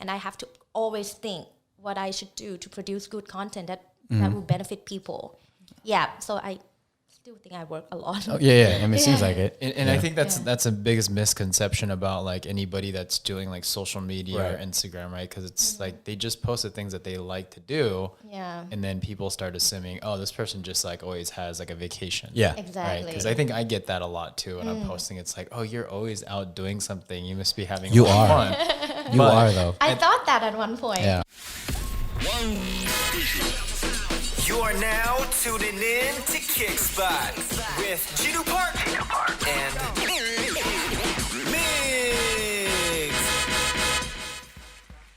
and I have to always think what I should do to produce good content that will benefit people. Yeah, so I still think I work a lot. Oh, yeah. I mean, it seems like it. And I think that's the biggest misconception about like anybody that's doing like social media or Instagram, right? Because it's like they just post the things that they like to do. Yeah. And then people start assuming, oh, this person just like always has like a vacation. Yeah. Exactly. Because I think I get that a lot too when I'm posting. It's like, oh, you're always out doing something. You must be having You a lot are. of fun. You are though. I thought that at one point. Yeah. You are now tuning in to Kickspot with Jinu Park and Migs.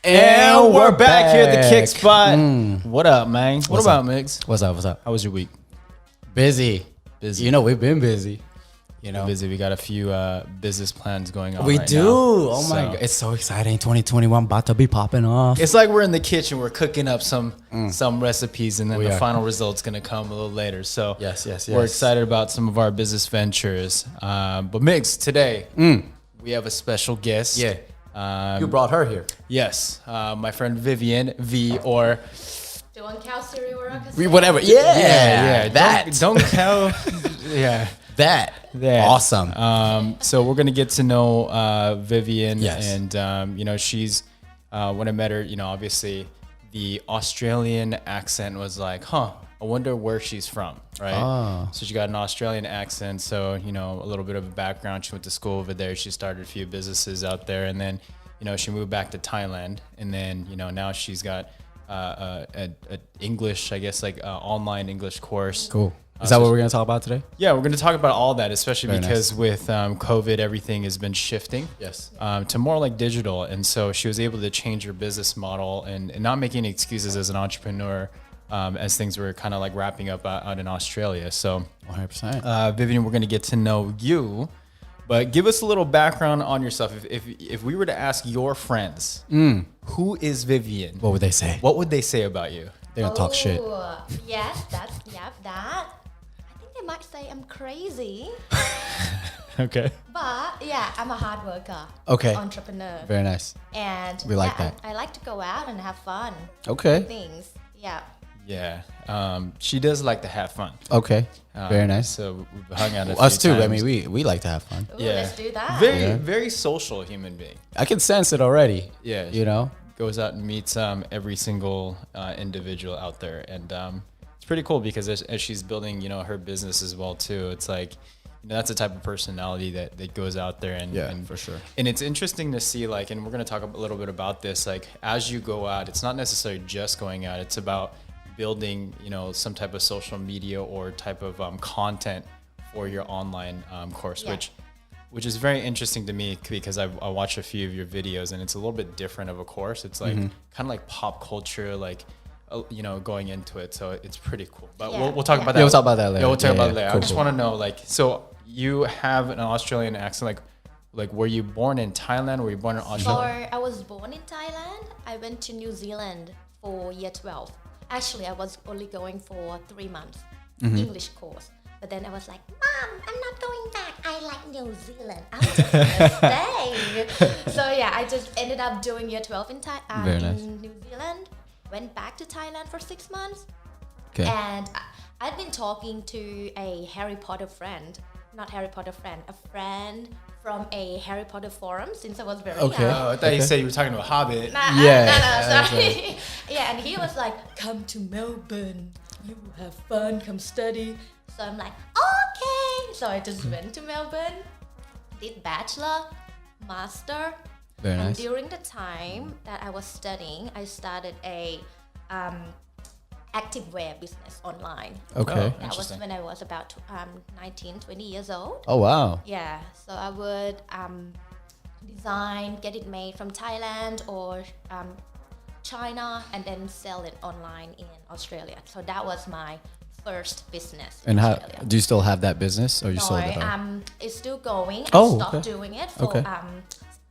And we're back here at the Kickspot. What up, man? What about Migs? What's up? How was your week? Busy. Busy. We've been busy. Busy. We got a few business plans going on. We right do. now. Oh my God. It's so exciting. 2021 about to be popping off. It's like we're in the kitchen. We're cooking up some recipes, and then the final result's going to come a little later. So Yes. we're excited about some of our business ventures. But Migs, today we have a special guest. Yeah. You brought her here. Yes. My friend Vivian, V, or... Doing cow cereal or Whatever. Yeah. That. Don't tell. Yeah. That. Awesome. So we're gonna get to know Vivian, Yes. and she's when I met her, obviously the Australian accent was like, I wonder where she's from, right? Oh. So she got an Australian accent, so a little bit of a background. She went to school over there. She started a few businesses out there, and then she moved back to Thailand, and then now she's got an English, I guess, like online English course. Cool. Is that what we're going to talk about today? Yeah, we're going to talk about all that, especially Very because nice. with COVID, everything has been shifting Yes. to more like digital. And so she was able to change her business model and not make any excuses as an entrepreneur as things were kind of like wrapping up out in Australia. So 100%. Vivian, we're going to get to know you, but give us a little background on yourself. If we were to ask your friends, who is Vivian? What would they say? What would they say about you? They're going to talk shit. Yes, that. I think they might say I'm crazy, Okay. but yeah, I'm a hard worker. Okay. Entrepreneur. Very nice. And We like that. I like to go out and have fun. Okay. Things. Yeah. Yeah. She does like to have fun. Okay. Very nice. So we've hung out Us too. times. I mean, we like to have fun. Ooh, let's do that. Very social human being. I can sense it already. Yeah. Goes out and meets every single individual out there, and it's pretty cool because as she's building her business as well too, it's like that's the type of personality that goes out there and for sure. And it's interesting to see, like, and we're going to talk a little bit about this, like as you go out, it's not necessarily just going out, it's about building some type of social media or type of content for your online course, which is very interesting to me because I watched a few of your videos, and it's a little bit different of a course. It's like kind of like pop culture, like going into it. So it's pretty cool. But we'll talk about that. Yeah, we'll talk about that later. Yeah, we'll talk about it later. Cool, I just want to know, like, so you have an Australian accent, like were you born in Thailand? Were you born in Australia? I was born in Thailand. I went to New Zealand for year 12. Actually, I was only going for 3 months English course. But then I was like, Mom, I'm not going back. I like New Zealand. I'm just gonna stay. So yeah, I just ended up doing year 12 in New Zealand. Went back to Thailand for 6 months. Okay. And I've been talking to a Harry Potter friend. Not Harry Potter friend, a friend from a Harry Potter forum since I was very young. Oh, I thought you said you were talking to a Hobbit. No, sorry. Yeah, and he was like, come to Melbourne. You will have fun, come study. So I'm like, okay. So I just went to Melbourne, did bachelor, master. Very and nice. during the time that I was studying, I started a activewear business online. Okay. That was when I was about 19, 20 years old. Oh, wow. Yeah, so I would design, get it made from Thailand or China, and then sell it online in Australia. So that was my first business. And in how Australia. do you still have that business, or you sold it? It's still going. Oh, I stopped okay. doing it for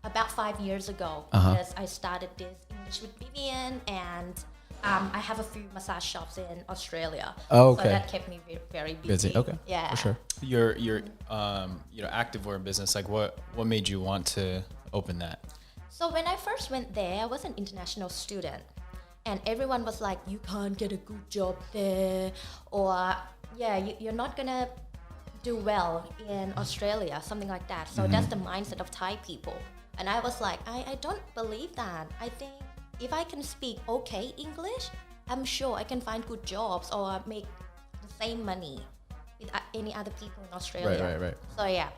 about 5 years ago because I started this English with Vivian, and I have a few massage shops in Australia. Oh, okay. So that kept me very busy. Okay. Yeah. For sure. Your activewear business, like what made you want to open that? So when I first went there, I was an international student, and everyone was like, "You can't get a good job there," or "Yeah, you're not gonna do well in Australia," something like that. So that's the mindset of Thai people, and I was like, I don't believe that. I think if I can speak okay English, I'm sure I can find good jobs or make the same money with any other people in Australia. Right. So yeah,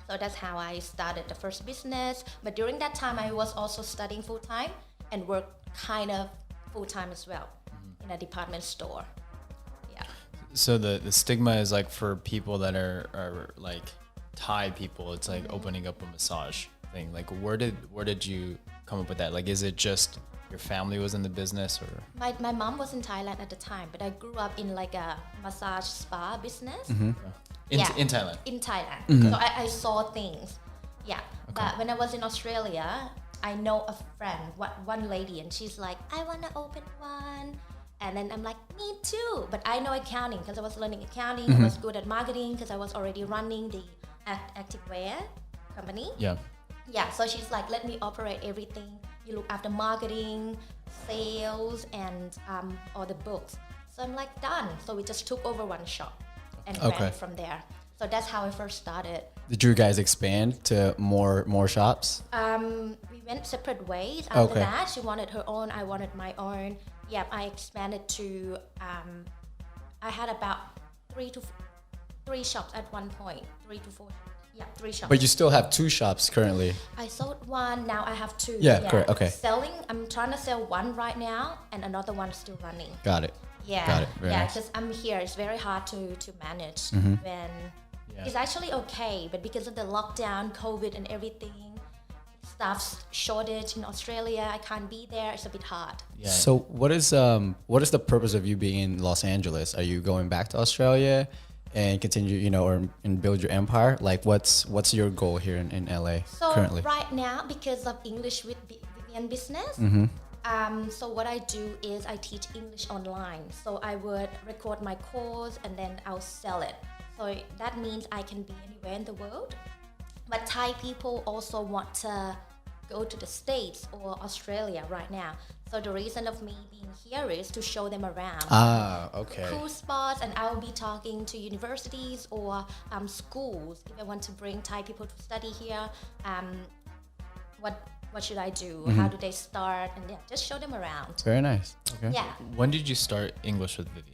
so that's how I started the first business. But during that time, I was also studying full time and worked kind of full time as well in a department store. Yeah. So the stigma is like for people that are like Thai people, it's like opening up a massage thing. Like where did you come up with that? Like is it just your family was in the business or? My mom was in Thailand at the time, but I grew up in like a massage spa business. In Thailand? In Thailand. So I saw things. Yeah. But when I was in Australia, I know a friend, one lady, and she's like, I want to open one. And then I'm like, me too. But I know accounting because I was learning accounting. I was good at marketing because I was already running the activewear company. Yeah. Yeah, so she's like, let me operate everything. You look after marketing, sales, and all the books. So I'm like, done. So we just took over one shop and ran it from there. So that's how I first started. Did you guys expand to more shops? We went separate ways. After that, she wanted her own, I wanted my own. Yeah, I expanded to, I had about three shops at one point, 3 to 4. Yeah, 3 shops. But you still have 2 shops currently. I sold one, now I have 2. Yeah, correct, okay. Selling, I'm trying to sell one right now and another one still running. Got it. Yeah, Got it. Very nice. because I'm here. It's very hard to manage when it's actually okay, but because of the lockdown, COVID, and everything, staff shortage in Australia, I can't be there. It's a bit hard. Yeah. So what is the purpose of you being in Los Angeles? Are you going back to Australia and continue, and build your empire? Like what's your goal here in LA So currently? right now, because of English with Vivian business, so what I do is I teach English online. So I would record my course and then I'll sell it. So that means I can be anywhere in the world. But Thai people also want to go to the States or Australia right now. So the reason of me being here is to show them around. Okay. Cool spots, and I will be talking to universities or schools if I want to bring Thai people to study here. What should I do? How do they start? And yeah, just show them around. Very nice. Okay. Yeah, When did you start English with Vivian?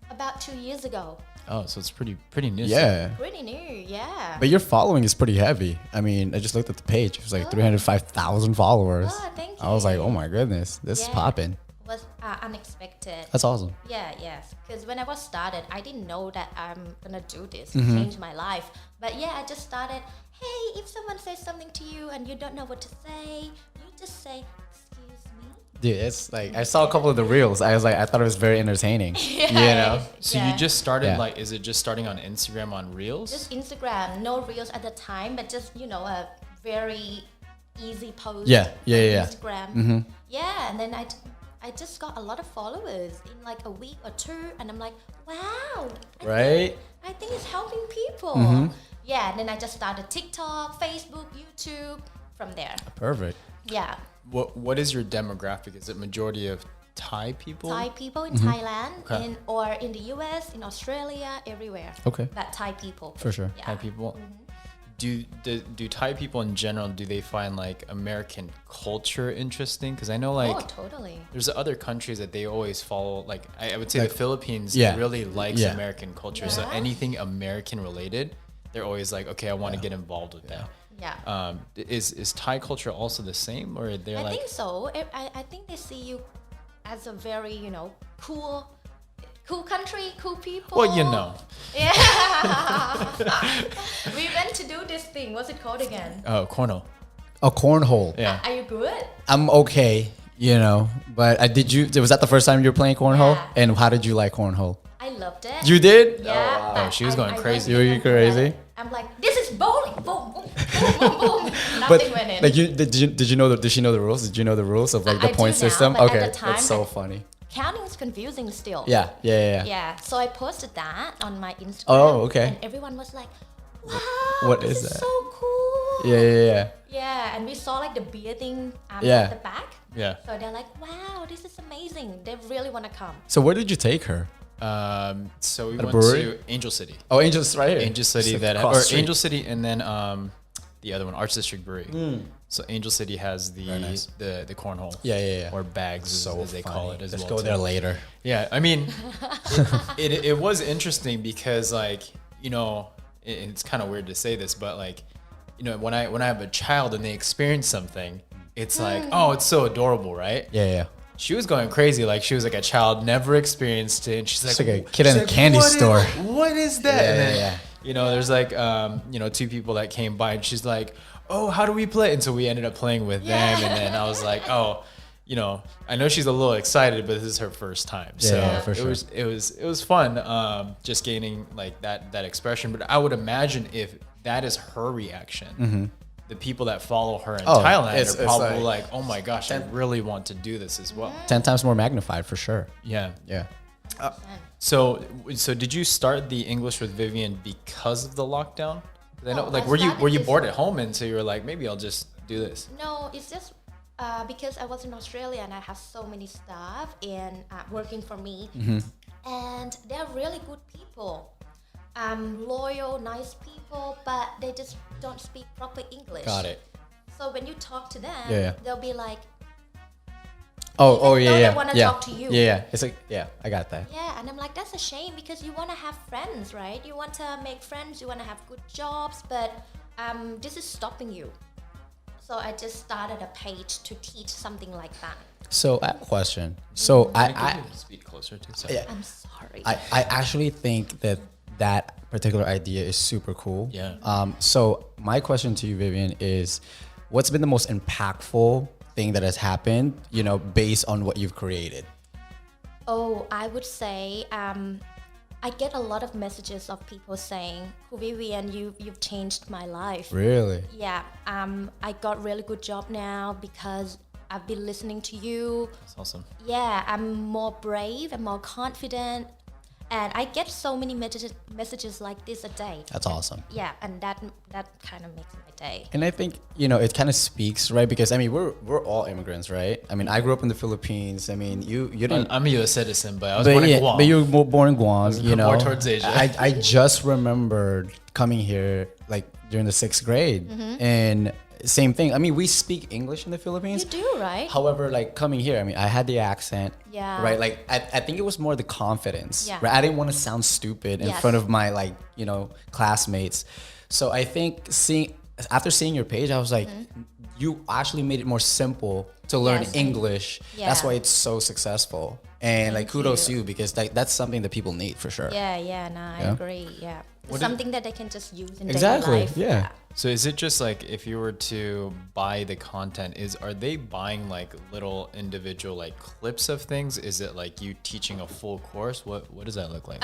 about 2 years ago. Oh, so it's pretty new. Yeah. Pretty new, yeah. But your following is pretty heavy. I mean, I just looked at the page. It was like 305,000 followers. Oh, thank you. I was like, oh my goodness, this is popping. Was unexpected. That's awesome. Yeah, yes. Because when I was started, I didn't know that I'm gonna do this, Mm-hmm. change my life. But yeah, I just started. Hey, if someone says something to you and you don't know what to say, you just say, "Excuse me." Dude, it's like I saw a couple of the reels. I thought it was very entertaining. So Yeah. you just started Yeah. is it just starting on Instagram on Reels? Just Instagram, no reels at the time, but just a very easy post. Yeah. on Instagram. Yeah, and then I just got a lot of followers in like a week or 2, and I'm like, wow, Right? I think it's helping people. Yeah, and then I just started TikTok, Facebook, YouTube from there. Perfect. Yeah, What is your demographic? Is it majority of Thai people? Thai people in Thailand, Okay. or in the US, in Australia, everywhere. Okay. But Thai people. For sure. Yeah. Thai people. Do Thai people in general, do they find like American culture interesting? Because I know like Oh, totally. there's other countries that they always follow. Like I would say the Philippines Yeah. really likes Yeah. American culture. So Yeah. anything American related, they're always like, okay, I want to get involved with that. Yeah. Is Thai culture also the same, or they're I like? think so. I think they see you as a very, cool country, cool people. Well, you know. Yeah. We went to do this thing. What's it called again? Oh, cornhole. A cornhole. Yeah. Are you good? I'm okay, but was that the first time you were playing cornhole? Yeah. And how did you like cornhole? I loved it. You did? Yeah. but she was going crazy. I You were went crazy? in. I'm like, this is bowling. Boom, boom, boom, boom, boom. Nothing But went in. like, did you know did she know the rules? Did you know the rules of like the I do point now, system? but at Okay, the time, that's so funny. Counting is confusing still. Yeah. Yeah. So I posted that on my Instagram. Oh, okay. And everyone was like, wow, What this is that? so cool. Yeah. Yeah, and we saw like the beer thing Yeah. at the back. Yeah. So they're like, wow, this is amazing. They really want to come. So where did you take her? So we At a went brewery? to Angel City. Oh, Angel's right here. Angel City Just that across or the street. Angel City and then the other one, Arts District Brewery. So Angel City has the nice. the cornhole. Yeah. Or bags as they call it as Let's well. go too. there later. Yeah, I mean, it was interesting because like, you know, it's kind of weird to say this, but like, you know, when I have a child and they experience something, it's like, oh, it's so adorable, right? Yeah. She was going crazy, like she was like a child, never experienced it, and she's like, It's like a kid in a candy "What is- store." what is that? And then, Yeah. you know, there's like, you know, two people that came by, and she's like, oh, how do we play? And so we ended up playing with them, and then I was like, oh, you know, I know she's a little excited, but this is her first time, so Yeah, for sure. it was fun, just gaining like that expression. But I would imagine if that is her reaction. The people that follow her in Thailand it's are probably like- like, oh my gosh, I really want to do this as well. 10 times more magnified for sure. Yeah. Yeah. So did you start the English with Vivian because of the lockdown? 'Cause I know, Oh, like, I were you started bored at home and so you were like, maybe I'll just do this? No, it's just because I was in Australia and I have so many staff and working for me, and they're really good people, loyal, nice people, but they just don't speak proper English. Got it. So when you talk to them, Yeah. they'll be like, Oh, Even though yeah. they wanna yeah. talk to you. Yeah. It's like, yeah, I got that. yeah, and I'm like, that's a shame because you want to have friends, right? You want to make friends, you want to have good jobs, but this is stopping you. So I just started a page to teach something like that. So I have a question. So I Speak closer to sorry. yeah. I'm sorry. I actually think that particular idea is super cool. Yeah. So my question to you, Vivian, is what's been the most impactful thing that has happened, you know, based on what you've created? Oh, I would say I get a lot of messages of people saying, Vivian, you've changed my life. Really? Yeah, I got really good job now because I've been listening to you. That's awesome. Yeah, I'm more brave and more confident. And I get so many messages like this a day. That's awesome. Yeah, and that kind of makes my day. And I think, you know, it kind of speaks, right? Because I mean, we're all immigrants, right? I mean, I grew up in the Philippines. I mean, you didn't. I'm a U.S. citizen, but I was But born yeah, in Guam. but you were born in Guam, you know. more towards Asia. I just remembered coming here like during the 6th grade, and same thing. I mean, we speak English in the Philippines. You do, right? However, like coming here, I mean, I had the accent. Yeah. Right. Like I think it was more the confidence. Yeah. Right. I didn't want to sound stupid in Yes. front of my like, you know, classmates. So I think after seeing your page, I was like, you actually made it more simple to learn Yes. English. Yeah. That's why it's so successful. And like Thank kudos you. to you because that's something that people need for sure. Yeah, no, I Yeah. agree. Yeah. What Something that they can just use in Exactly. daily life. Yeah. So is it just like if you were to buy the content, are they buying like little individual like clips of things? Is it like you teaching a full course? What does that look like?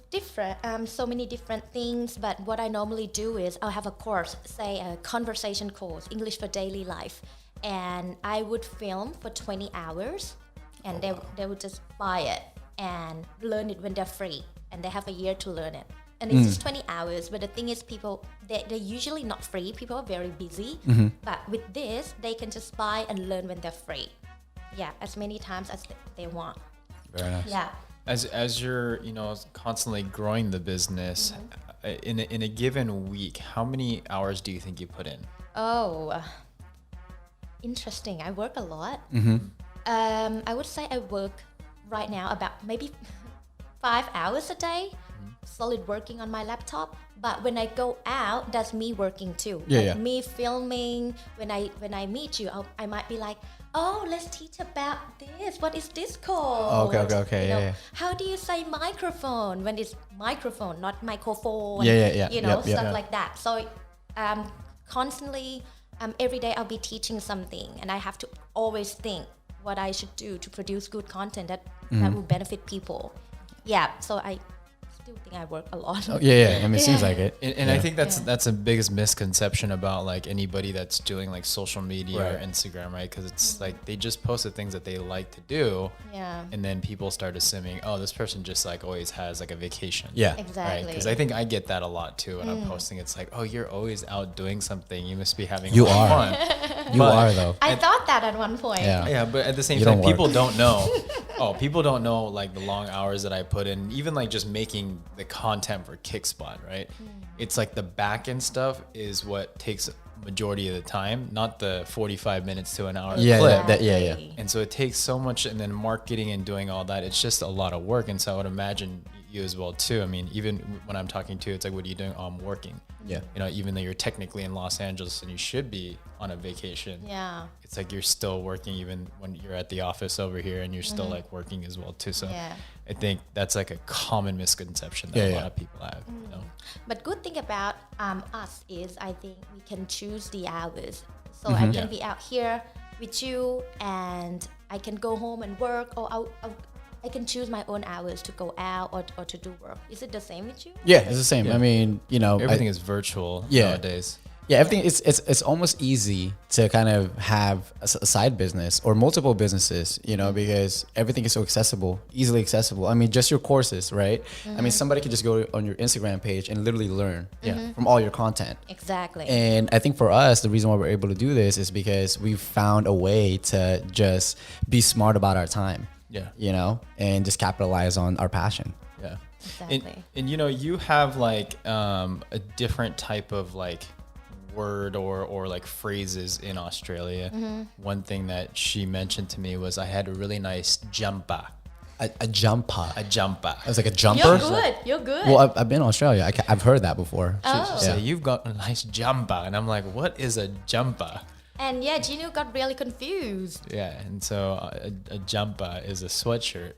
Different, so many different things. But what I normally do is I'll have a course, say a conversation course, English for daily life, and I would film for 20 hours, and they would just buy it and learn it when they're free, and they have a year to learn it. And it's just 20 hours, but the thing is, people they're usually not free. People are very busy, but with this, they can just buy and learn when they're free. Yeah, as many times as they want. Very nice. Yeah. As you're, you know, constantly growing the business, in a given week, how many hours do you think you put in? Oh, interesting. I work a lot. I would say I work right now about maybe 5 hours a day, solid working on my laptop. But when I go out, that's me working too. Yeah, Like yeah. me filming. When I meet you, I might be like, oh, let's teach about this. What is this called? Okay, You yeah, know, yeah. How do you say microphone when it's microphone, not microphone? Yeah. You know, Yep. stuff like that. So constantly, every day I'll be teaching something, and I have to always think what I should do to produce good content that will benefit people. Yeah, so I still think I work a lot. Oh, yeah. I mean, it seems like it. And I think that's the biggest misconception about like anybody that's doing like social media or Instagram, right? Because it's like they just post the things that they like to do, and then people start assuming, oh, this person just like always has like a vacation. Yeah, exactly. Because I think I get that a lot too when I'm posting. It's like, oh, you're always out doing something. You must be having a lot of fun. You are though. I thought that at one point. Yeah, but at the same You time, don't work. people don't know. People don't know like the long hours that I put in, even like just making the content for Kickspot, right? It's like the back end stuff is what takes majority of the time, not the 45 minutes to an hour clip. Yeah. And so it takes so much, and then marketing and doing all that, it's just a lot of work. And so I would imagine you as well too. I mean, even when I'm talking to you, it's like, what are you doing? Oh, I'm working. Yeah. You know, even though you're technically in Los Angeles and you should be on a vacation. Yeah. It's like you're still working even when you're at the office over here, and you're still like working as well too. So I think that's like a common misconception that a lot of people have. You know? But good thing about us is I think we can choose the hours. So I can be out here with you, and I can go home and work, or I can choose my own hours to go out or to do work. Is it the same with you? Yeah, it's the same. Yeah. I mean, you know, everything is virtual nowadays. Yeah, everything it's almost easy to kind of have a side business or multiple businesses, you know, because everything is so accessible, easily accessible. I mean, just your courses, right? I mean, somebody could just go on your Instagram page and literally learn from all your content. Exactly. And I think for us, the reason why we're able to do this is because we've found a way to just be smart about our time. Yeah. You know, and just capitalize on our passion. Yeah. Exactly. And you know, you have like a different type of like word or like phrases in Australia. One thing that she mentioned to me was I had a really nice jumper. A jumper. A jumper. It was like a jumper. You're good. You're good. Well, I've been in Australia. I've heard that before. She said, you've got a nice jumper. And I'm like, what is a jumper? And Jinu got really confused. Yeah, and so a jumper is a sweatshirt,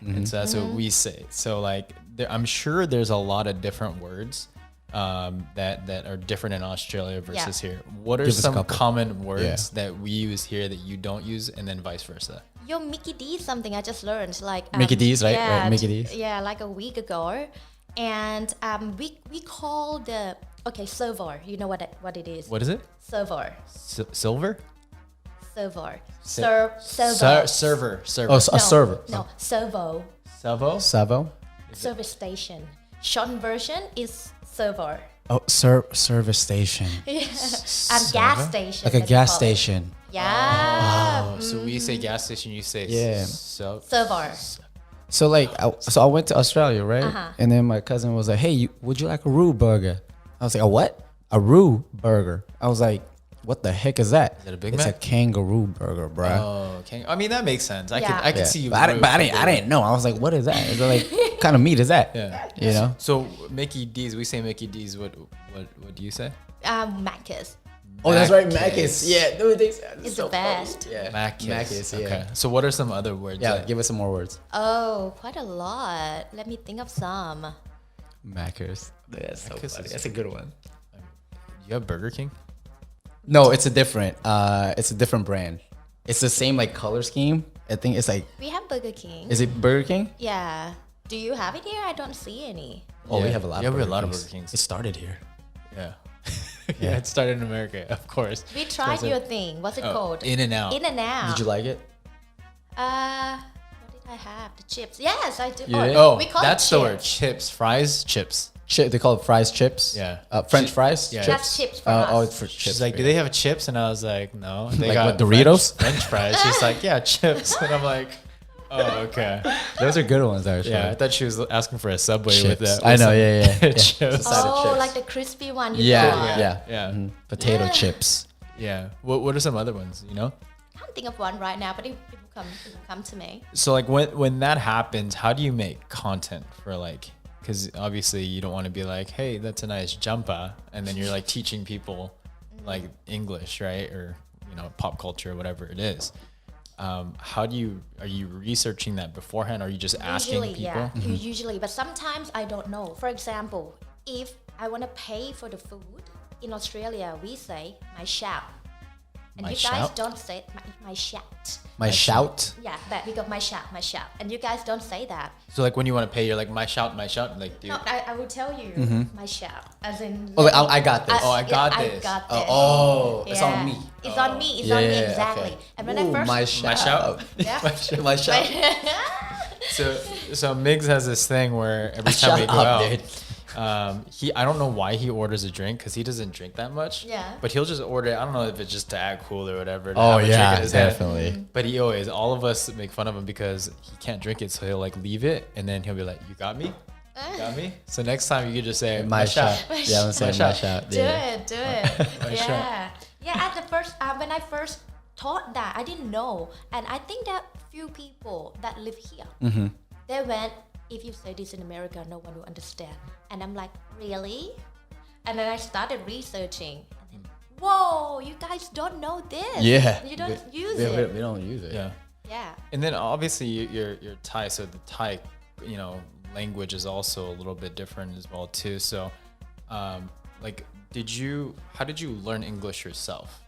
and so that's what we say. So like, I'm sure there's a lot of different words that are different in Australia versus here. What are some common words that we use here that you don't use, and then vice versa? Yo, Mickey D is something I just learned. Like Mickey D's, right? Yeah, Right, Mickey D's. Yeah, like a week ago, and we call the server. You know what it is? What is it? Server. Silver? Server. Server. Oh, a server. No, servo. Salvo? Savo. Service station. Shortened version is server. Oh, service station. And gas station. Like a let's gas call it. station. Yeah. Oh, so we say gas station, you say Server. So like, I went to Australia, right? And then my cousin was like, "Hey, would you like a roux burger?" I was like, "A what? A roux burger?" I was like, "What the heck is that?" Is it a Big It's Mac? a kangaroo burger, bruh. Oh, okay. I mean, that makes sense. I Yeah. can see you. But I didn't know. I was like, "What is that? Is it like what kind of meat is that?" Yeah. You know. So Mickey D's, we say Mickey D's. What do you say? Macca's. Oh, that's right, Macca's. Macca's. Yeah, dude, It's the best. Yeah, Macca's. Yeah. Okay. So what are some other words? Yeah, give us some more words. Oh, quite a lot. Let me think of some. Macca's. That's so Macca's funny. is- That's a good one. You have Burger King? No, it's a different brand. It's the same like color scheme. I think it's like, We have Burger King. is it Burger King? Yeah. Do you have it here? I don't see any. Oh, we Yeah. have a lot. Yeah, of we have Burger a lot of Kings. Burger Kings. It started here. Yeah. Yeah, it started in America, of course. We tried your thing. What's it called? In and Out. In and Out. Did you like it? What did I have? The chips. Yes, I do. You did? Oh, we call that's it the word. chips. Chips, fries, chips. They call it fries chips. Yeah. French fries. Yeah. That's chips for Oh, us. it's for She's chips. like, do they have chips? And I was like, no. They Like got what, Doritos? French fries. She's like, yeah, chips. And I'm like, oh, okay. Those are good ones, actually. Yeah, I thought she was asking for a Subway with Chips. that. I know. Yeah. Chips. Side of Oh, chips. like the crispy one. You Yeah. got. Yeah. Mhm. Potato Yeah. chips. Yeah. What are some other ones, you know? I can't think of one right now, but it will come to me. So like when that happens, how do you make content for like, because obviously you don't want to be like, hey, that's a nice jumper, and then you're like teaching people like English, right? Or, you know, pop culture, whatever it is. Are you researching that beforehand? Or are you just asking Usually, people? yeah. Usually, but sometimes I don't know. For example, if I want to pay for the food in Australia, we say my shout. And My you guys shout? don't say my shout. My shout. Yeah, but we got my shout. And you guys don't say that. So like when you want to pay, you're like my shout, like dude. No, I will tell you my shout. As in, Oh, like, I got this. Oh, I got I this. got this. Oh, it's on Yeah. me. It's on me. It's on me, Yeah, exactly. okay. And when Ooh, I first. my shout. shout? Yeah. My shout. So Migs has this thing where every time we Shut go up, out, dude. I don't know why he orders a drink because he doesn't drink that much. Yeah. But he'll just order it. I don't know if it's just to act cool or whatever. To Oh have a drink yeah, in his hand. definitely. But all of us make fun of him because he can't drink it, so he'll like leave it, and then he'll be like, "You got me, you got me." So next time you could just say, My shout. Yeah, I'm saying my shout. shout. Do Yeah. it. Yeah. shout. Yeah, at the first, when I first taught that, I didn't know. And I think that few people that live here, they went, if you say this in America, no one will understand. And I'm like, really? And then I started researching. And then, whoa, you guys don't know this. Yeah. You don't use We it. don't use it. Yeah. Yeah. And then obviously you're Thai, so the Thai, language is also a little bit different as well too. So, like, how did you learn English yourself?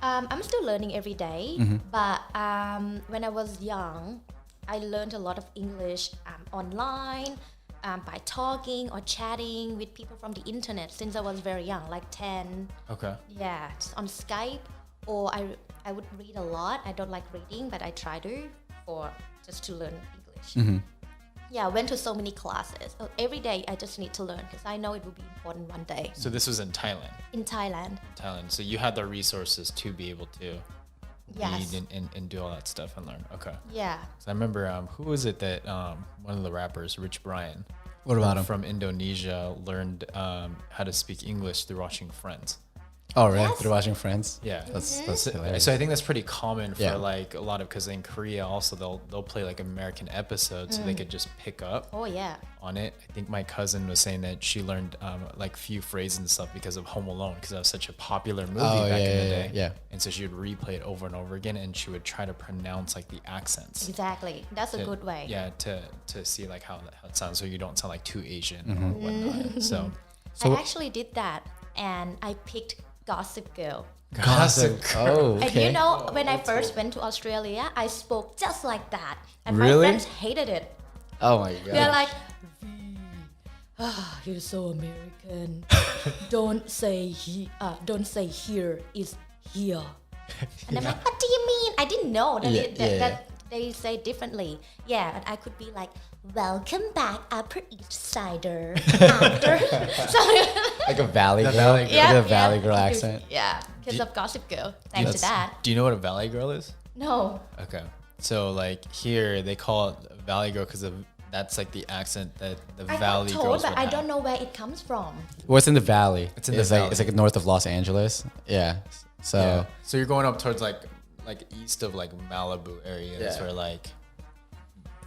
I'm still learning every day, but when I was young, I learned a lot of English online by talking or chatting with people from the internet since I was very young, like 10. Okay. Yeah, just on Skype, or I would read a lot. I don't like reading, but I try to just to learn English. Yeah, I went to so many classes. So every day I just need to learn because I know it will be important one day. So this was in Thailand. In Thailand. So you had the resources to be able to Yes. read and do all that stuff and learn. Okay. Yeah. So I remember who was it that one of the rappers, Rich Brian, What about him? from Indonesia, learned how to speak English through watching Friends. Oh, really? Yes. Through watching Friends? Yeah. That's hilarious. So I think that's pretty common for Yeah. like a lot of, because in Korea also they'll play like American episodes so they could just pick up Oh, yeah. on it. I think my cousin was saying that she learned like few phrases and stuff because of Home Alone, because that was such a popular movie back in the day. yeah. And so she would replay it over and over again, and she would try to pronounce like the accents. Exactly. That's a good way. Yeah, to see like how it sounds, so you don't sound like too Asian or whatnot. So I actually did that, and I picked Gossip Girl. Gossip. Oh, okay. And you know, when I first went to Australia, I spoke just like that, and Really? my friends hated it. Oh my god. They're like, you're so American. Don't say here is here. And I'm like, what do you mean? I didn't know that, that they say differently. Yeah, and I could be like, welcome back, Upper East Sider. Like a valley girl. Valley girl. Like a valley girl accent. Yeah, because of Gossip Girl. Thanks to that. do you know what a Valley Girl is? No. Okay. So like here they call it Valley Girl because that's like the accent that the I Valley got told, girls but would I have. don't know where it comes from. Well, it's in the valley. It's in the Like, valley. it's like north of Los Angeles. Yeah. So Yeah. So you're going up towards like east of like Malibu areas Yeah. where like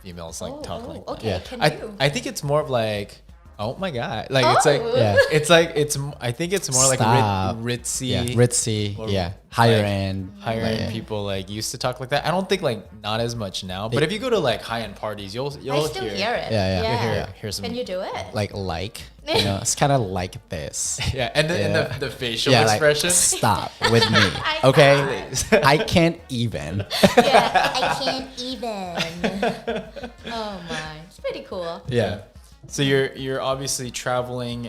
females like talk like that. Okay, Yeah. can I you? think it's more of like, oh my god, like it's like yeah. it's like I think it's more like Stop. ritzy, Yeah. Ritzy. or, Yeah. Higher like, end. higher like, end people like used to talk like that. I don't think like not as much now, but if you go to like high end parties, you'll I still hear it. Yeah, yeah. hear some Can you do it? Like you know, it's kind of like this. yeah, and the facial Yeah, expression. like stop with me, I okay? I can't even. Yeah, I can't even. Oh my, it's pretty cool. Yeah. So you're obviously traveling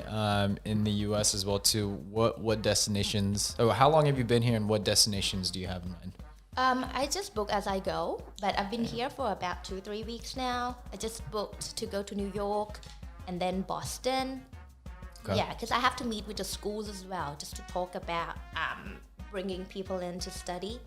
in the U.S. as well too. What destinations? Oh, how long have you been here, and what destinations do you have in mind? I just book as I go, but I've been here for about 2-3 weeks now. I just booked to go to New York and then Boston. Okay. Yeah, because I have to meet with the schools as well, just to talk about bringing people in to study.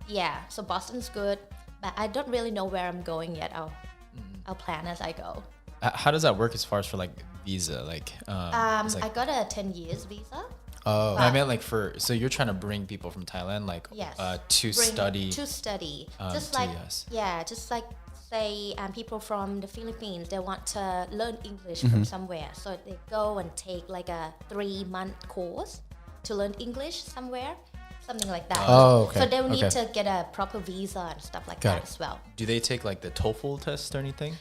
Yeah, so Boston's good, but I don't really know where I'm going yet. I'll plan as I go. How does that work as far as for like visa? Like, it's like I got a 10 years visa. Oh, I meant like so you're trying to bring people from Thailand like Yes. to Bring- study. To study. Just to like, US. yeah, just like say people from the Philippines, they want to learn English from somewhere. So they go and take like a 3-month course to learn English somewhere. Something like that. Oh, okay. So they will need Okay. to get a proper visa and stuff like Got that it. as well. Do they take like the TOEFL test or anything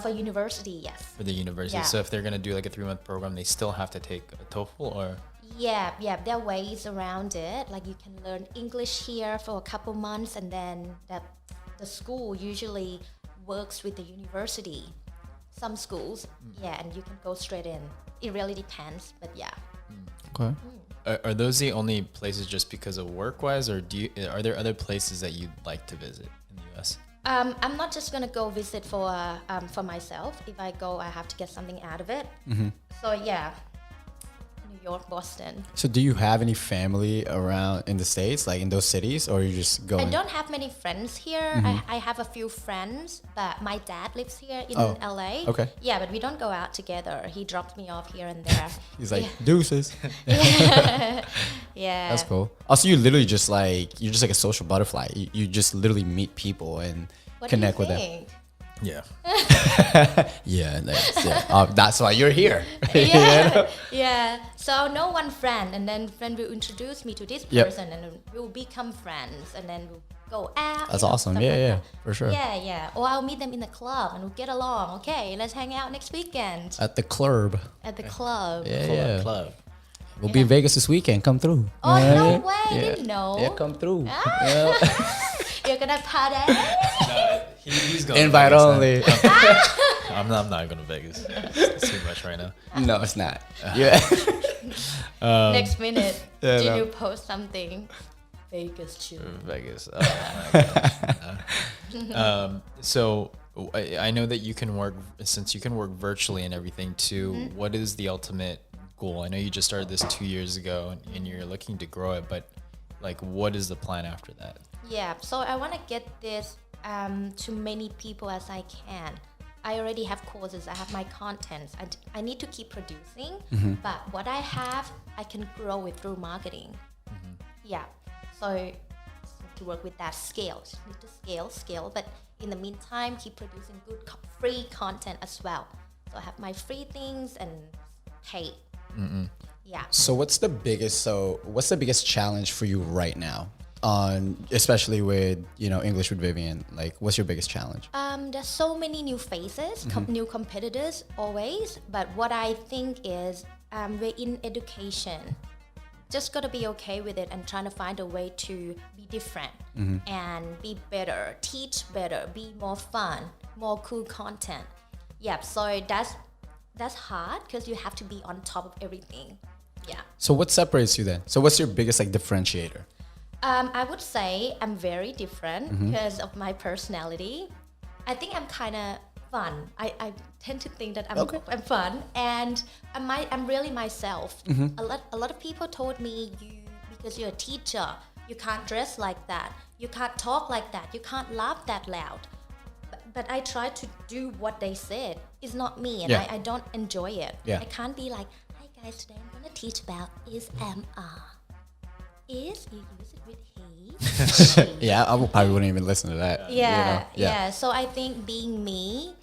For university, yes. for the university? Yeah. So if they're gonna do like a 3-month program, they still have to take a TOEFL or Yeah, there are ways around it. Like you can learn English here for a couple months, and then the school usually works with the university. Some schools, and you can go straight in. It really depends, but yeah. Okay. Are those the only places just because of work-wise, or are there other places that you'd like to visit in the U.S.? I'm not just gonna go visit for myself. If I go, I have to get something out of it. So yeah, New York, Boston. So do you have any family around in the States, like in those cities, or you just going? I don't have many friends here. I have a few friends, but my dad lives here in LA. Okay. Yeah, but we don't go out together. He drops me off here and there. He's like, deuces. Yeah. That's cool. Also, you're just like a social butterfly. You just literally meet people and What connect do you with think? Yeah. them. That's why you're here. Yeah. So I'll know one friend, and then friend will introduce me to this Yep. person, and then we'll become friends, and then we'll go out. That's you know, awesome. stuff Yeah, like yeah, that. for sure. Yeah. Or I'll meet them in the club, and we'll get along. Okay, let's hang out next weekend At the club. at the club. Yeah. Club. We'll be in Vegas this weekend. Come through. Oh, Yeah, no yeah. way. I Yeah. didn't know. Yeah, come through. You're gonna party? He's going Invite to Vegas only. now. I'm not going to Vegas. It's too much right now. No, it's not. Yeah. Next minute, Yeah, did no. you post something? Vegas chill. Vegas. Oh my God. So I know that you can work, since you can work virtually and everything too. What is the ultimate goal? I know you just started this 2 years ago and you're looking to grow it, but like, what is the plan after that? Yeah, so I want to get this to many people as I can. I already have courses, I have my contents, and I need to keep producing, but what I have, I can grow it through marketing. Yeah, so to work with that scale, just need to scale, but in the meantime, keep producing good free content as well. So I have my free things and paid. Yeah. So what's the biggest challenge for you right now? Especially with English with Vivian, like what's your biggest challenge? There's so many new faces, new competitors always. But what I think is we're in education. Just gotta be okay with it and trying to find a way to be different and be better, teach better, be more fun, more cool content. Yeah, so that's hard because you have to be on top of everything. Yeah. So what separates you then? So what's your biggest differentiator? I would say I'm very different because of my personality. I think I'm kind of fun. I tend to think that I'm fun, and I'm really myself. A lot of people told me because you're a teacher, you can't dress like that, you can't talk like that, you can't laugh that loud. But I try to do what they said. It's not me, and I don't enjoy it. Yeah. I can't be like, hi guys, today I'm gonna teach about ASMR. Is you use it with he? Yeah, I probably wouldn't even listen to that. Yeah. So I think being me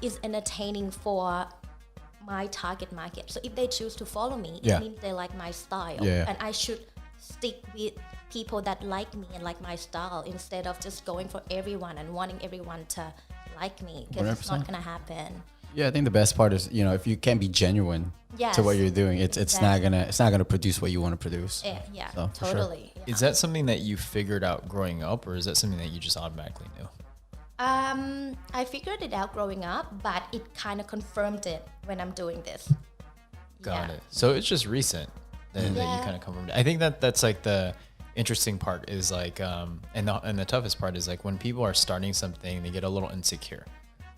is entertaining for my target market. So if they choose to follow me, Yeah. it means they like my style. Yeah. And I should stick with people that like me and like my style instead of just going for everyone and wanting everyone to like me, because it's not 100%. gonna happen. Yeah, I think the best part is if you can't be genuine Yes. to what you're doing, it's not gonna produce what you want to produce. Yeah, So, for sure. totally. Yeah. Is that something that you figured out growing up, or is that something that you just automatically knew? I figured it out growing up, but it kind of confirmed it when I'm doing this. Got Yeah. it. So it's just recent that you Yeah. kind of come from. I think that's like the interesting part is like, and the toughest part is like when people are starting something, they get a little insecure.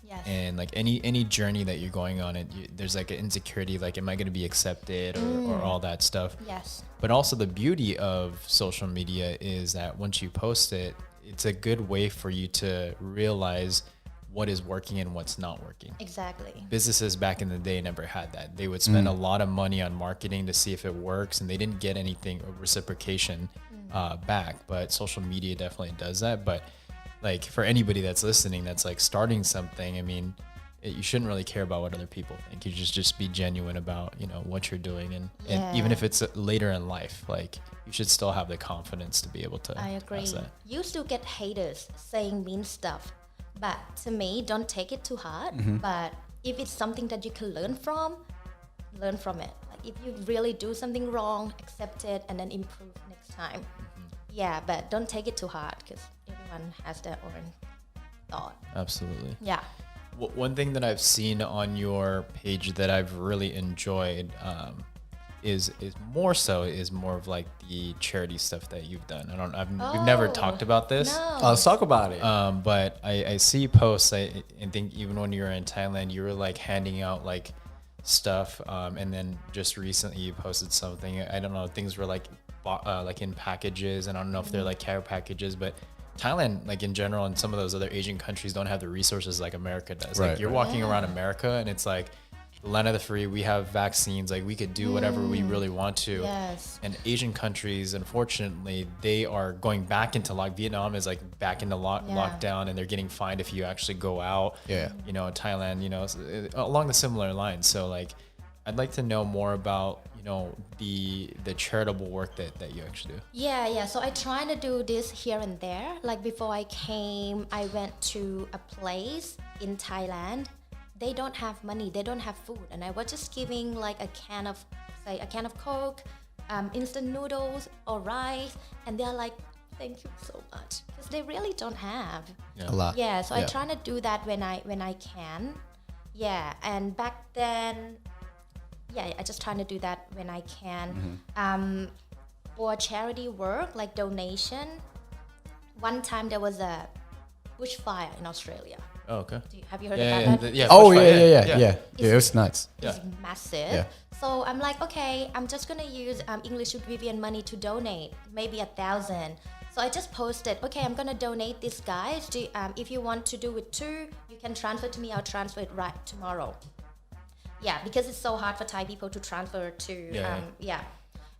Yes. And like any journey that you're going on, there's like an insecurity, like am I going to be accepted or all that stuff. Yes. But also the beauty of social media is that once you post it, it's a good way for you to realize what is working and what's not working. Exactly. Businesses back in the day never had that. They would spend a lot of money on marketing to see if it works, and they didn't get anything reciprocation back. But social media definitely does that. But like for anybody that's listening, that's like starting something, I mean, you shouldn't really care about what other people think. You just be genuine about what you're doing, and even if it's later in life, like you should still have the confidence to be able to. I agree. pass that. You still get haters saying mean stuff, but to me, don't take it too hard. But if it's something that you can learn from it. Like if you really do something wrong, accept it and then improve next time. Yeah, but don't take it too hard because everyone has their own thought. Absolutely. Yeah. One thing that I've seen on your page that I've really enjoyed is more of like the charity stuff that you've done. We've never talked about this. No. Let's talk about it. But I see posts. I think even when you were in Thailand, you were like handing out like stuff. And then just recently you posted something. I don't know. Things were like in packages, and I don't know if they're like care packages, but Thailand, like in general, and some of those other Asian countries don't have the resources like America does. Right. Like you're walking around America, and it's like the land of the free. We have vaccines. Like we could do whatever we really want to. Yes. And Asian countries, unfortunately, they are going back into Vietnam is like back into lockdown, and they're getting fined if you actually go out. Yeah. You know, Thailand, along the similar lines. So like, I'd like to know more about, the charitable work that you actually do. Yeah. So I try to do this here and there. Like before I came, I went to a place in Thailand. They don't have money. They don't have food. And I was just giving like a can of Coke, instant noodles or rice. And they're like, thank you so much. Because they really don't have. A lot. Yeah. So I try to do that when I can. Yeah. And back then, I just try to do that when I can. For charity work, like donation, one time there was a bushfire in Australia. Oh, okay. Have you heard about that? Yeah. Oh, bushfire, yeah. It was nuts. It's massive. Yeah. So I'm like, okay, I'm just gonna use English with Vivian money to donate, maybe 1,000. So I just posted, okay, I'm gonna donate this, guys. If you want to do it too, you can transfer to me. I'll transfer it right tomorrow. Yeah, because it's so hard for Thai people to transfer to.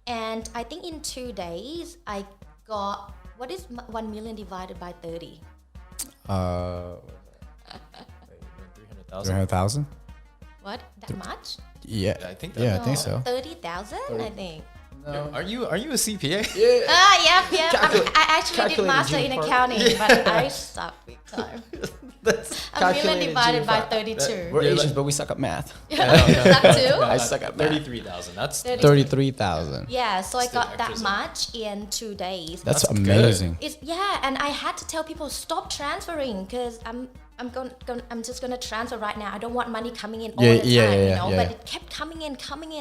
And I think in 2 days, I got, what is 1 million divided by 30? 300,000? What? That much? Yeah. I think I think so. 30,000, I think. Are you a CPA? Yeah. I actually did master in accounting, but I suck big time. A million divided by 32. We're Asians, but we suck at math. Suck too? I suck at math. 33,000. That's 33,000. Yeah, so I Still got that extra. much in 2 days. That's good. amazing. And I had to tell people stop transferring because I'm just gonna transfer right now. I don't want money coming in all the time, But it kept coming in,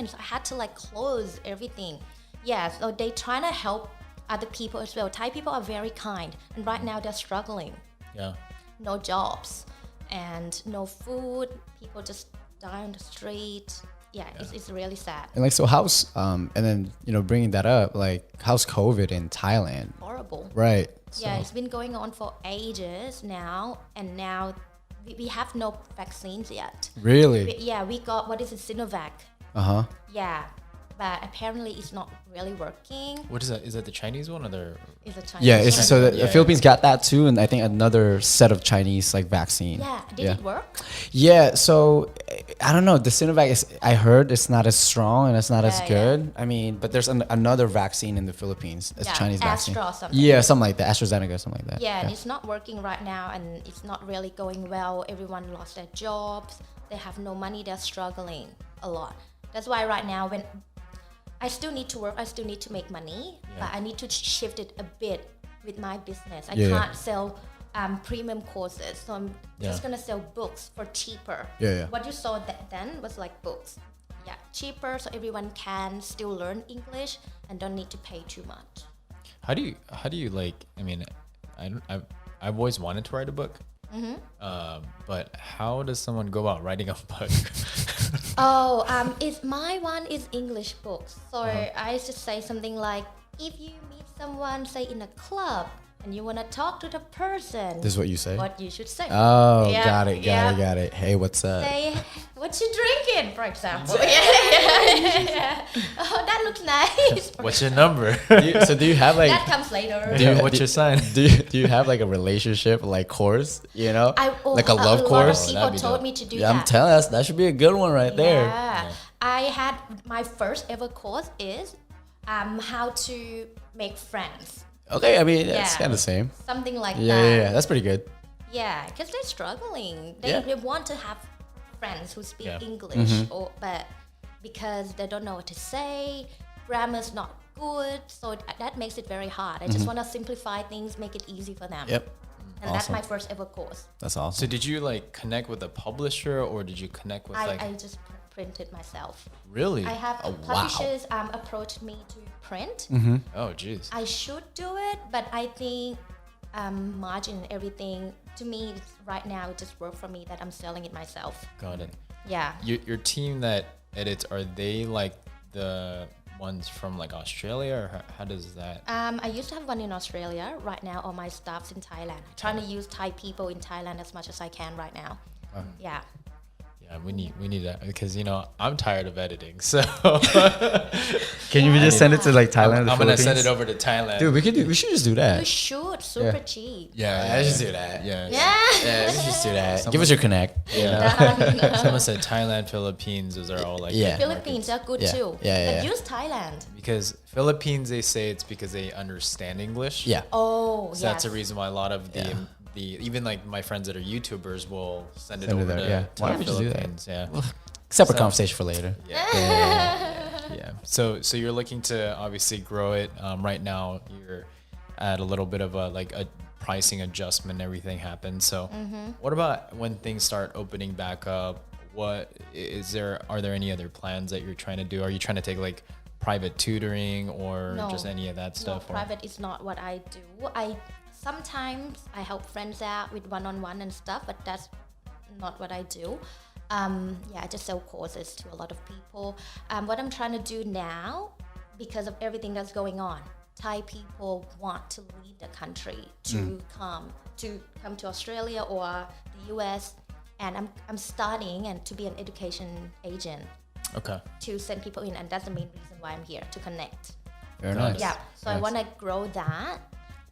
so I had to like close everything. Yeah, so they trying to help other people as well. Thai people are very kind, and right now they're struggling. Yeah. No jobs and no food. People just die on the street. Yeah. It's really sad. And like, so how's and then bringing that up, like, how's COVID in Thailand? Horrible. Right. Yeah, it's been going on for ages now, and now we have no vaccines yet. Really? We got, what is it, Sinovac? Yeah, but apparently it's not really working. What is that? Is that the Chinese one or the? It's a Chinese. Yeah, it's one. so the Philippines got that too, and I think another set of Chinese like vaccine. Yeah, did it work? Yeah, so I don't know. The Sinovac I heard it's not as strong and it's not as good. I mean, but there's another vaccine in the Philippines. It's Chinese vaccine. Astra or something. Yeah, something like that. AstraZeneca, something like that. Yeah, and it's not working right now, and it's not really going well. Everyone lost their jobs. They have no money. They're struggling a lot. That's why right now, when I still need to work, I still need to make money, but I need to shift it a bit with my business. I can't sell premium courses, so I'm just gonna sell books for cheaper. What you saw then was like books, cheaper, so everyone can still learn English and don't need to pay too much. How do you like? I mean, I've always wanted to write a book. But how does someone go about writing a book? It's my one is English books. So I used to say something like, if you meet someone, say in a club, and you want to talk to the person, This is what you say? what you should say. Oh, Yeah, got it. Hey, what's up? Say, what you drinking, for example. Yeah. Oh, that looks nice. What's your number? So do you have like That comes later. What's your sign? do you have like a relationship like course, like a love lot course? of That'd people be told dope. me to do Yeah, I'm that. telling us that should be a good one right there. Yeah. I had my first ever course is how to make friends. Okay, I mean it's Yeah. kind of the same. Something like Yeah, that. that's pretty good. Yeah, because they're struggling. They, Yeah. they want to have friends who speak Yeah. English, but because they don't know what to say, grammar's not good, so that makes it very hard. I just want to simplify things, make it easy for them. Yep. And that's my first ever course. That's awesome. So did you like connect with a publisher, or did you connect with I just printed myself. Really? I have publishers approached me to print. Oh, geez. I should do it, but I think margin and everything, to me, right now, it just worked for me that I'm selling it myself. Got it. Yeah. Your team that edits, are they like the ones from like Australia, or how does that? I used to have one in Australia. Right now, all my staff's in Thailand. I'm trying to use Thai people in Thailand as much as I can right now. Yeah. Yeah, we need that, because I'm tired of editing. So Can you just send it to like Thailand? I'm gonna send it over to Thailand. Dude, we should just do You that. should. Super cheap. Yeah, Let's just do that. Yeah. Yeah. Let's just do that. Give us your connect. Yeah. Someone said Thailand, Philippines. Those are all like Yeah. big Philippines are good Yeah. too. Yeah. But use Thailand. because Philippines, they say it's because they understand English. Yeah. Oh, So yes. that's the reason why a lot of the even like my friends that are YouTubers will send it Send it over there, to, yeah. to Why the don't we just do that? Philippines. Yeah. Separate conversation for later. Yeah. So you're looking to obviously grow it. Right now you're at a little bit of a pricing adjustment. Everything happens. So what about when things start opening back up? What are there any other plans that you're trying to do? Are you trying to take like private tutoring or No. just any of that stuff? No, private is not what I do. Sometimes I help friends out with one-on-one and stuff, but that's not what I do. I just sell courses to a lot of people. What I'm trying to do now, because of everything that's going on, Thai people want to leave the country to come to Australia or the US, and I'm starting and to be an education agent Okay. to send people in, and that's the main reason why I'm here, to connect. Very nice. Yeah, so I want to grow that,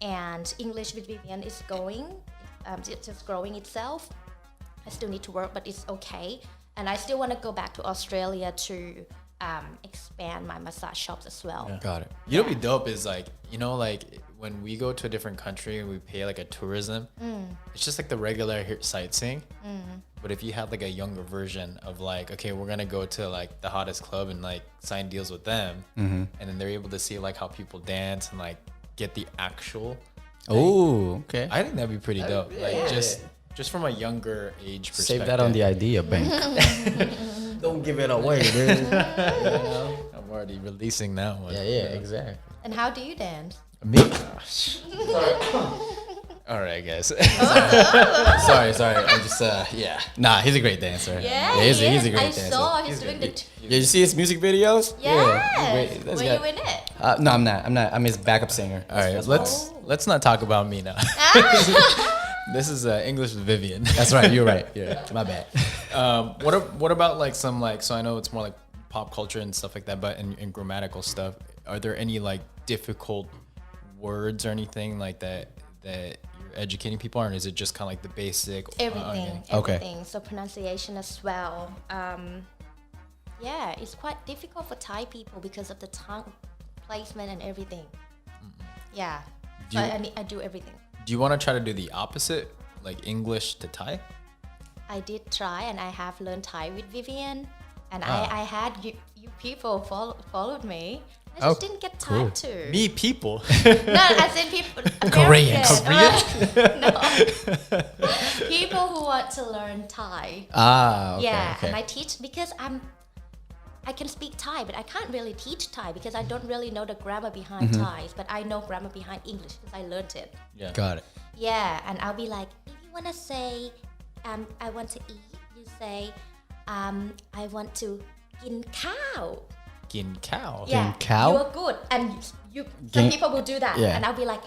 and English with Vivian is going, just growing itself. I still need to work, but it's okay. And I still want to go back to Australia to expand my massage shops as well. Yeah. Got it. You know what'd be dope is like when we go to a different country and we pay like a tourism, it's just like the regular sightseeing. But if you had like a younger version of like, okay, we're gonna go to like the hottest club and like sign deals with them, and then they're able to see like how people dance and like get the actual. Oh, okay. I think that'd be pretty dope. Like just from a younger age perspective. Save that on the idea bank. Don't give it away, dude. I'm already releasing that one. Yeah, exactly. And how do you dance? Me? All right, guys. Sorry. I'm just, yeah. Nah, he's a great dancer. He's a great I dancer. saw he's doing the. Did you see his music videos? Yes. That's Were good. you in it? No, I'm not. I'm his backup singer. All right, let's not talk about me now. This is English with Vivian. That's right. You're right. Yeah. My bad. What about like some like, so I know it's more like pop culture and stuff like that, but in grammatical stuff, are there any like difficult words or anything like that you're educating people on, or is it just kind of like the basic? Everything. Okay. Everything. So pronunciation as well. It's quite difficult for Thai people because of the tongue placement and everything. Yeah. So I do everything. Do you want to try to do the opposite, like English to Thai? I did try, and I have learned Thai with Vivian, and I had you people followed me. I just didn't get time to. Me people. No, as in people. Korean. No. People who want to learn Thai. Okay. Yeah, Okay. and I teach because I can speak Thai, but I can't really teach Thai because I don't really know the grammar behind Thai, but I know grammar behind English because I learned it. Yeah. Got it. Yeah, and I'll be like, if you want to say, I want to eat, you say, I want to gin cow. Gin cow. Yeah, cow? you are good. And some Gin- people will do that. Yeah. And I'll be like,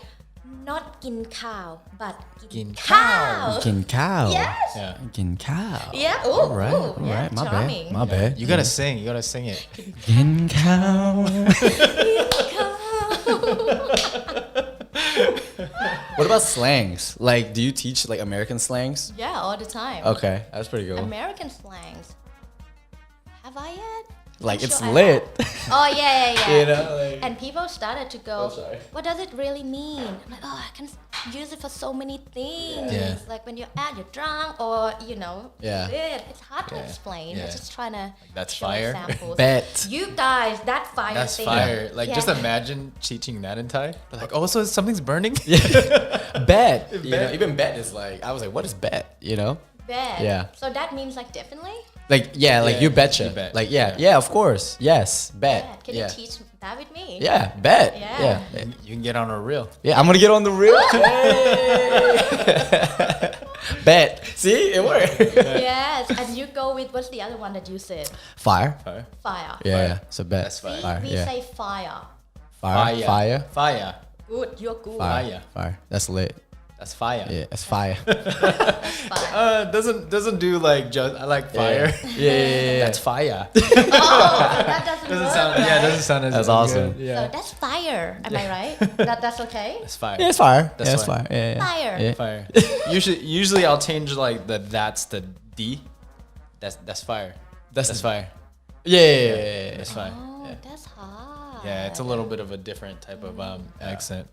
not gin cow, but Gin cow. Gin cow. Yes. Yeah. Gin cow. Yeah. Ooh, All right. ooh, All yeah, right. My charming. bad. My bad. You gotta sing. You gotta sing it. Gin cow. What about slangs? Like, do you teach like American slangs? Yeah, all the time. Okay, that's pretty cool. American slangs. Have I yet? Like, I'm it's sure I lit. have. Oh yeah. You know, like. And people started to go, Oh, sorry. what does it really mean? I'm like, oh, use it for so many things. Yeah. Like when you're out, you're drunk, or Yeah. it's hard to explain. Yeah. I'm just trying to That's show fire. examples. Bet. You guys, that fire That's thing. fire. Like, Yeah. just imagine teaching that in Thai. They're like, oh, so something's burning? Bet. Bet. Even bet is like, I was like, what is bet? Bet. Yeah. So that means like definitely. Like, yeah, like Yeah, you betcha. you bet. Like, yeah, of course. Yes, bet. Bet. Can yeah. you teach that with me? Yeah, bet. Yeah. Yeah. You can get on a reel. Yeah, I'm gonna get on the reel. Bet. See, it worked. Yes. And you go with what's the other one that you said? Fire. Fire. Fire. Yeah. So bet. That's See, fire. we yeah. say fire. Fire. Fire. Fire. Good. You're good. Fire. Fire. That's lit. That's fire. Yeah, that's fire. Fire. Doesn't do like just I like fire. Yeah. That's fire. Oh, that doesn't work, sound. right? Yeah, it doesn't sound as That's good. awesome. Yeah. So that's fire. Am I right? That's okay? That's fire. Yeah, it's fire. That's yeah, it's fire. fire. Yeah, yeah. Fire. Yeah. Fire. Usually I'll change like that's the D. That's fire. That's fire. Yeah. That's fire. Oh, that's hard. Yeah, it's a little bit of a different type of accent.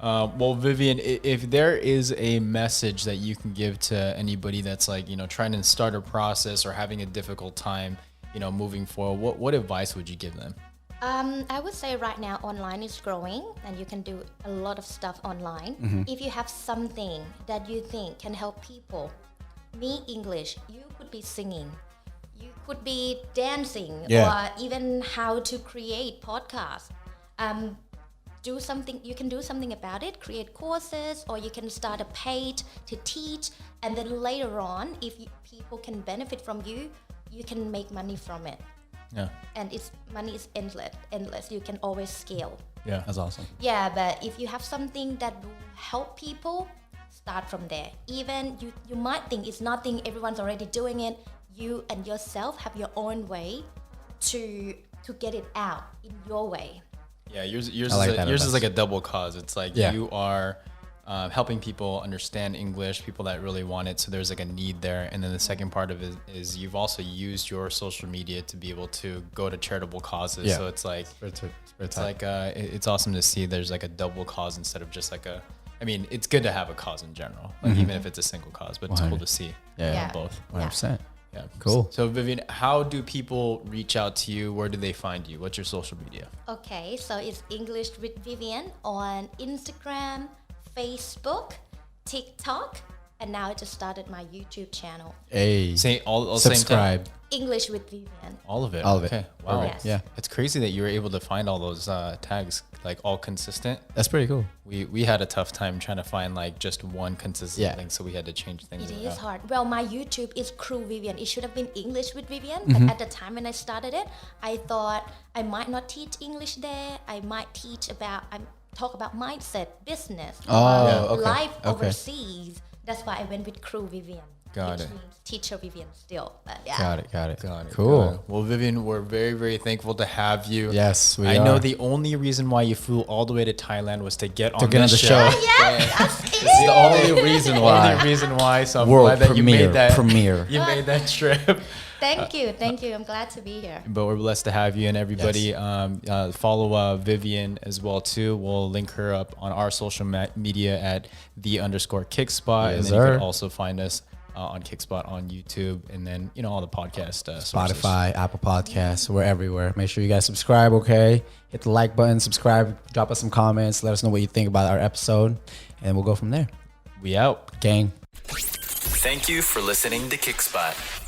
Well, Vivian, if there is a message that you can give to anybody that's like, trying to start a process or having a difficult time, moving forward, what advice would you give them? I would say right now online is growing and you can do a lot of stuff online. If you have something that you think can help people, me English, you could be singing, you could be dancing, Yeah. or even how to create podcasts. You can do something about it, create courses, or you can start a page to teach, and then later on, if people can benefit from you, you can make money from it. Yeah. And money is endless. You can always scale. Yeah. That's awesome. Yeah, but if you have something that will help people, start from there. Even you might think it's nothing, everyone's already doing it. You and yourself have your own way to get it out in your way. Yeah, yours like is that yours is advice. like a double cause. It's like Yeah. you are helping people understand English, people that really want it. So there's like a need there. And then the second part of it is you've also used your social media to be able to go to charitable causes. Yeah. So it's like It's like it's awesome to see there's like a double cause instead of just like a. I mean, it's good to have a cause in general, like even if it's a single cause. But it's cool to see Yeah. both. 100%. Yeah, Cool. So Vivian, how do people reach out to you? Where do they find you? What's your social media? Okay, so it's English with Vivian on Instagram, Facebook, TikTok, and now I just started my YouTube channel, Hey. Say all same time? Subscribe. English with Vivian. All of it. All of it. Okay. Wow. Yes. Yeah. It's crazy that you were able to find all those tags like all consistent. That's pretty cool. We had a tough time trying to find like just one consistent Yeah. thing, so we had to change things. It around. is hard. Well, my YouTube is Crew Vivian. It should have been English with Vivian, but at the time when I started it, I thought I might not teach English there. I might talk about mindset, business, Oh, okay. life Okay. overseas. That's why I went with Crew Vivian. Got which it. means teacher Vivian still, but yeah. Got it. Got it. Cool. Got it. Well, Vivian, we're very, very thankful to have you. Yes, we I know are. the only reason why you flew all the way to Thailand was to get on get on this the show. show. Yes, that's It's the only reason why. Only reason why. So I'm World glad that you premiere. made that. Premiere. You made that trip. Thank you. I'm glad to be here. But we're blessed to have you, and everybody follow Vivian as well too. We'll link her up on our social media at _Kickspot, and then you can also find us on Kickspot on YouTube, and then all the podcast sources. Spotify, Apple Podcasts, we're everywhere. Make sure you guys subscribe, okay? Hit the like button, subscribe, drop us some comments, let us know what you think about our episode, and we'll go from there. We out. Gang. Thank you for listening to Kickspot.